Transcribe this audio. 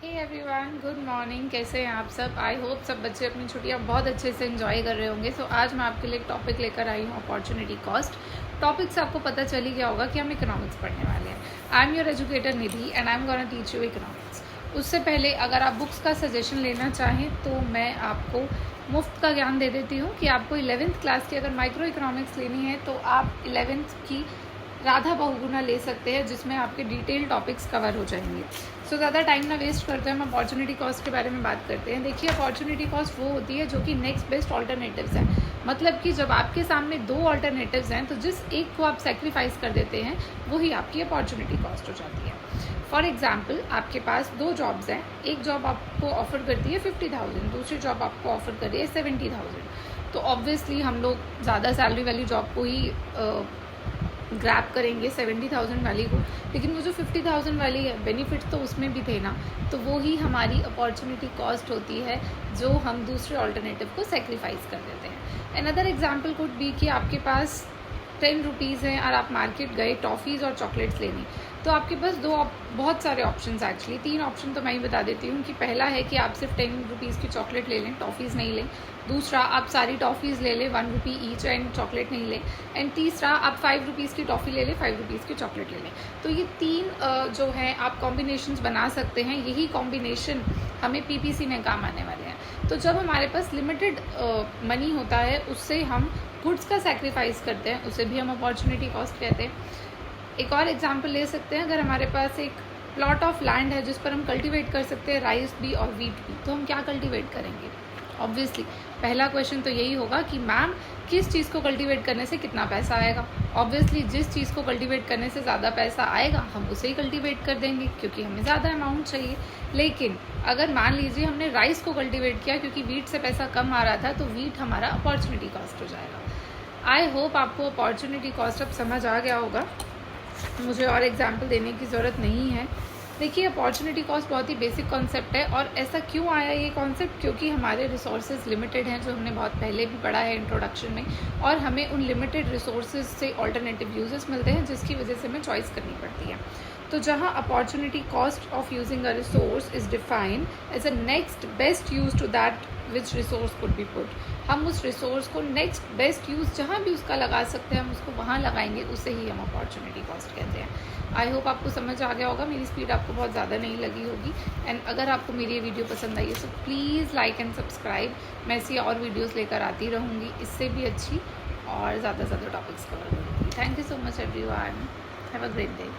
Hey everyone, good morning. कैसे हैं आप सब? आई होप सब बच्चे अपनी छुट्टियां बहुत अच्छे से एंजॉय कर रहे होंगे। सो आज मैं आपके लिए एक टॉपिक लेकर आई हूँ, अपॉर्चुनिटी कॉस्ट। टॉपिक से आपको पता चल ही गया होगा कि हम इकोनॉमिक्स पढ़ने वाले हैं। I am your educator Nidhi and I am gonna teach you economics. उससे पहले अगर आप बुक्स का सजेशन लेना चाहें तो मैं आपको मुफ्त का ज्ञान दे देती हूँ कि आपको 11th क्लास की अगर माइक्रो इकोनॉमिक्स लेनी है तो आप 11th की राधा बहुगुना ले सकते हैं, जिसमें आपके डिटेल टॉपिक्स कवर हो जाएंगे। सो ज़्यादा टाइम ना वेस्ट करते हैं, हम अपॉर्चुनिटी कॉस्ट के बारे में बात करते हैं। देखिए, अपॉर्चुनिटी कॉस्ट वो होती है जो कि नेक्स्ट बेस्ट ऑल्टरनेटिव्स हैं। मतलब कि जब आपके सामने दो ऑल्टरनेटिव्स हैं तो जिस एक को आप सेक्रीफाइस कर देते हैं वही आपकी अपॉर्चुनिटी कॉस्ट हो जाती है। फॉर एग्जाम्पल, आपके पास दो जॉब्स हैं। एक जॉब आपको ऑफर करती है 50,000, दूसरी जॉब आपको ऑफर कर रही है 70,000। तो ऑब्वियसली हम लोग ज़्यादा सैलरी वाली जॉब को ही ग्रैब करेंगे, 70,000 वाली को। लेकिन वो जो 50,000 वाली है, बेनिफिट्स तो उसमें भी थे ना, तो वो ही हमारी अपॉर्चुनिटी कॉस्ट होती है जो हम दूसरे ऑल्टरनेटिव को सेक्रीफाइस कर देते हैं। अनदर एग्जाम्पल कुड बी कि आपके पास 10 रुपीज़ हैं और आप मार्केट गए टॉफ़ीज़ और चॉकलेट्स लेने। तो आपके पास बहुत सारे ऑप्शंस, एक्चुअली 3 ऑप्शन तो मैं ही बता देती हूँ कि पहला है कि आप सिर्फ 10 रुपीज़ की चॉकलेट ले लें, टॉफ़ीज़ नहीं लें। दूसरा, आप सारी टॉफ़ीज़ ले लें 1 रुपी ईच एंड चॉकलेट नहीं लें। एंड तीसरा, आप 5 रुपीज़ की टॉफ़ी ले लें, 5 रुपीज़ की चॉकलेट ले लें। तो ये 3 जो है आप कॉम्बिनेशंस बना सकते हैं। यही कॉम्बिनेशन हमें पीपीसी में काम आने वाले हैं। तो जब हमारे पास लिमिटेड मनी होता है, उससे हम गुड्स का सेक्रीफाइस करते हैं, उसे भी हम अपॉर्चुनिटी कॉस्ट कहते हैं। एक और एग्जांपल ले सकते हैं, अगर हमारे पास एक प्लॉट ऑफ लैंड है जिस पर हम कल्टीवेट कर सकते हैं राइस भी और वीट भी, तो हम क्या कल्टीवेट करेंगे? ऑब्वियसली पहला क्वेश्चन तो यही होगा कि मैम किस चीज़ को कल्टीवेट करने से कितना पैसा आएगा। ऑब्वियसली जिस चीज़ को कल्टीवेट करने से ज़्यादा पैसा आएगा हम उसे ही कल्टीवेट कर देंगे, क्योंकि हमें ज़्यादा अमाउंट चाहिए। लेकिन अगर मान लीजिए हमने राइस को कल्टीवेट किया क्योंकि वीट से पैसा कम आ रहा था, तो वीट हमारा अपॉर्चुनिटी कॉस्ट हो जाएगा। आई होप आपको अपॉर्चुनिटी कॉस्ट अब समझ आ गया होगा, मुझे और एग्जाम्पल देने की ज़रूरत नहीं है। देखिए, अपॉर्चुनिटी कॉस्ट बहुत ही बेसिक कॉन्सेप्ट है। और ऐसा क्यों आया ये कॉन्सेप्ट? क्योंकि हमारे रिसोर्सेज लिमिटेड हैं, जो हमने बहुत पहले भी पढ़ा है इंट्रोडक्शन में, और हमें उन लिमिटेड रिसोर्सेज से ऑल्टरनेटिव यूजेस मिलते हैं, जिसकी वजह से हमें चॉइस करनी पड़ती है। तो जहाँ opportunity cost of using a resource is defined as a next best use to that which resource could be put, हम उस रिसोर्स को नेक्स्ट बेस्ट यूज़ जहाँ भी उसका लगा सकते हैं हम उसको वहाँ लगाएंगे, उसे ही हम अपॉर्चुनिटी कॉस्ट कहते हैं। आई होप आपको समझ आ गया होगा, मेरी स्पीड आपको बहुत ज़्यादा नहीं लगी होगी। एंड अगर आपको मेरी ये वीडियो पसंद आई है तो प्लीज़ लाइक एंड सब्सक्राइब। मैं ऐसी और वीडियोज़ लेकर आती रहूँगी, इससे भी अच्छी और ज़्यादा से ज़्यादा टॉपिक्स कवर करूँगी। Thank you so much everyone, have a great day.